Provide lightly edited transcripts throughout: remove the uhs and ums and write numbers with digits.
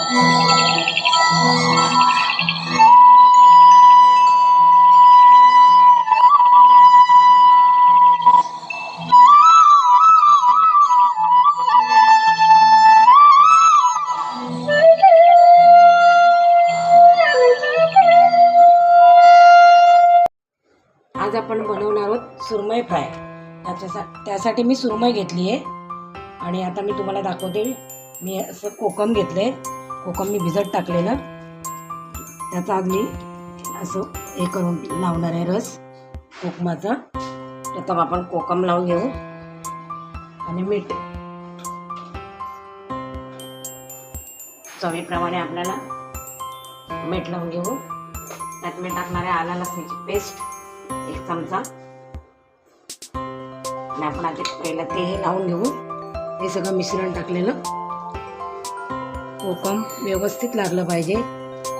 आज आपण बनवणार आहोत सुरमई फ्राय. त्यासाठी मी सुरमई घेतली आहे आणि आता मी तुम्हाला दाखवते. मी असं कोकम घेतलं आहे. कोकम मी भिजत टाकलेलं, त्याचा आज मी असं हे करून लावणार आहे रस कोकमाचा. प्रथम आपण कोकम लावून घेऊ आणि मीठ चवीप्रमाणे आपल्याला मीठ लावून घेऊ. त्यात मी टाकणार आहे आला लसणाची पेस्ट 1 चमचा. आणि आपण आता पहिलं ते हे लावून घेऊ. हे सगळं मिश्रण टाकलेलं कोकम व्यवस्थित लागलं पाहिजे.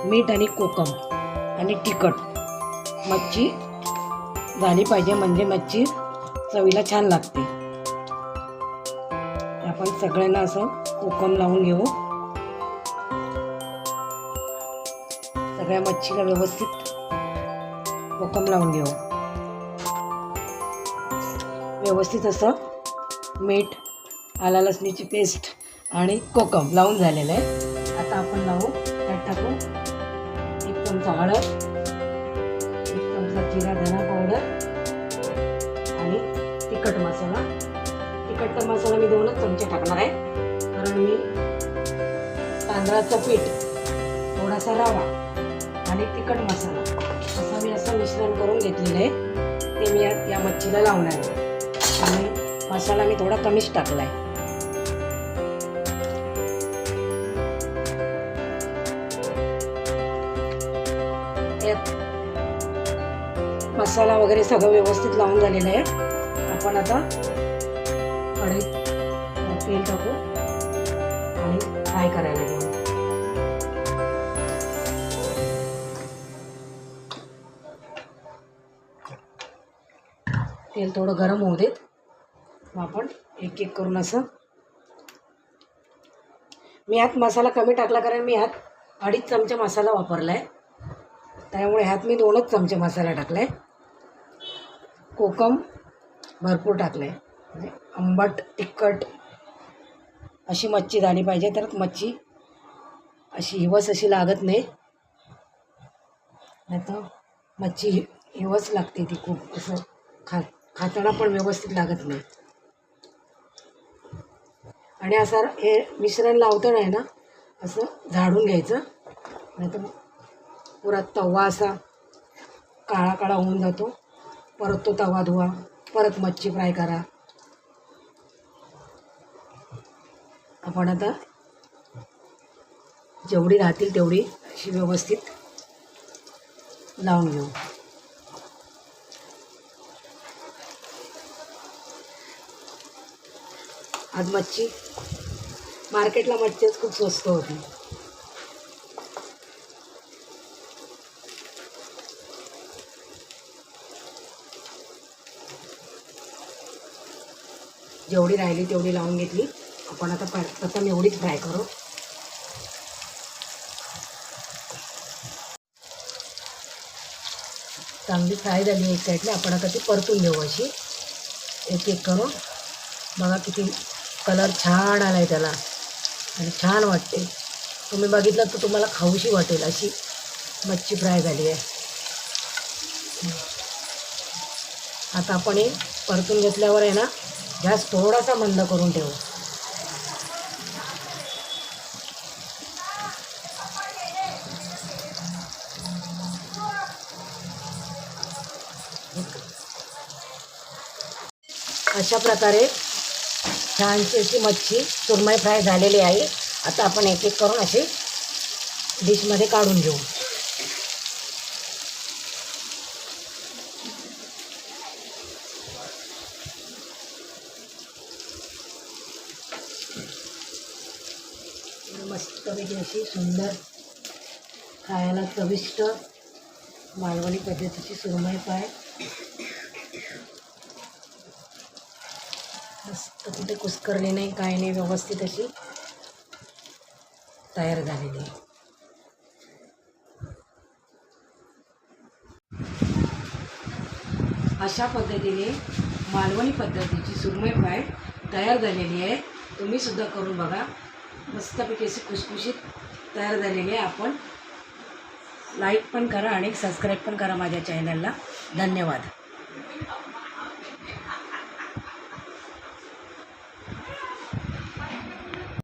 मीठ आणि कोकम आणि तिखट मच्छी झाली पाहिजे, म्हणजे मच्छी चवीला छान लागते. आपण सगळ्यांना असं कोकम लावून घेऊ. सगळ्या मच्छीला व्यवस्थित कोकम लावून घेऊ. व्यवस्थित असं मीठ, आला लसणीची पेस्ट आणि कोकम लावून झालेलं आहे. आता आपण लावू. त्यात टाकू 1 चमचा हळद, 1 चमचा जिरा धना पावडर आणि तिखट मसाला. तिखट मसाला मी 2च चमचे टाकणार आहे, कारण मी तांदळाचं पीठ, थोडासा रवा आणि तिखट मसाला असं मी असं मिश्रण करून घेतलेलं आहे. ते मी या मच्छीला लावणार आहे. आणि मसाला मी थोडा कमीच टाकला आहे. मसाला वगैरे सगळं व्यवस्थित लावून झालेलं आहे. आपण आता कढईत तेल टाकू आणि फ्राय करायला घेऊ. तेल थोडं गरम होऊ देत. मग आपण एक एक करून असं. मी ह्यात मसाला कमी टाकला, कारण मी ह्यात 2.5 चमचे मसाला वापरला आहे. त्यामुळे ह्यात मी 2च चमचे मसाला टाकला आहे. कोकम भरपूर टाकलं आहे, म्हणजे आंबट तिखट अशी मच्छी झाली पाहिजे, तर मच्छी अशी हिवस अशी लागत नाही. नाही तर मच्छी हिवस लागते, ती खूप असं खाताना पण व्यवस्थित लागत नाही. आणि असं हे मिश्रण लावताना आहे ना, असं झाडून घ्यायचं, नाही तर पुरा तवा असा काळा काळा होऊन जातो. परत तो तवा धुवा, परत मच्छी फ्राय करा. आपण आता जेवढी राहतील तेवढी अशी व्यवस्थित लावून घेऊ. आज मच्छी मार्केटला मच्छीच खूप स्वस्त होती. जेवढी राहिली तेवढी लावून घेतली. आपण आता प्रथम एवढीच फ्राय करू. चांगली फ्राय झाली एक साईडला. आपण आता ती परतून घेऊ अशी एक एक करून. बघा किती कलर छान आला आहे त्याला आणि छान वाटते. तुम्ही बघितलं तर तुम्हाला खाऊशी वाटेल अशी मच्छी फ्राय झाली आहे. आता आपण हे परतून घेतल्यावर आहे ना, गॅस थोडासा मंद करून ठेवू. अशा प्रकारे छानशी अशी मच्छी सुरमई फ्राय झालेली आहे. आता आपण एक एक करून अशी डिशमध्ये काढून घेऊ. मस्तपैकी अशी सुंदर खायला चविष्ट मालवणी पद्धतीची सुरमई फ्राय. मस्त कुठे कुस्करली नाही, काय नाही, व्यवस्थित अशी तयार झालेली आहे. अशा पद्धतीने मालवणी पद्धतीची सुरमई फ्राय तयार झालेली आहे. तुम्ही सुद्धा करून बघा. मस्तपैकी अशी खुसखुशीत तयार झालेली आहे. आपण लाईक पण करा आणि सबस्क्राईब पण करा माझ्या चॅनलला. धन्यवाद.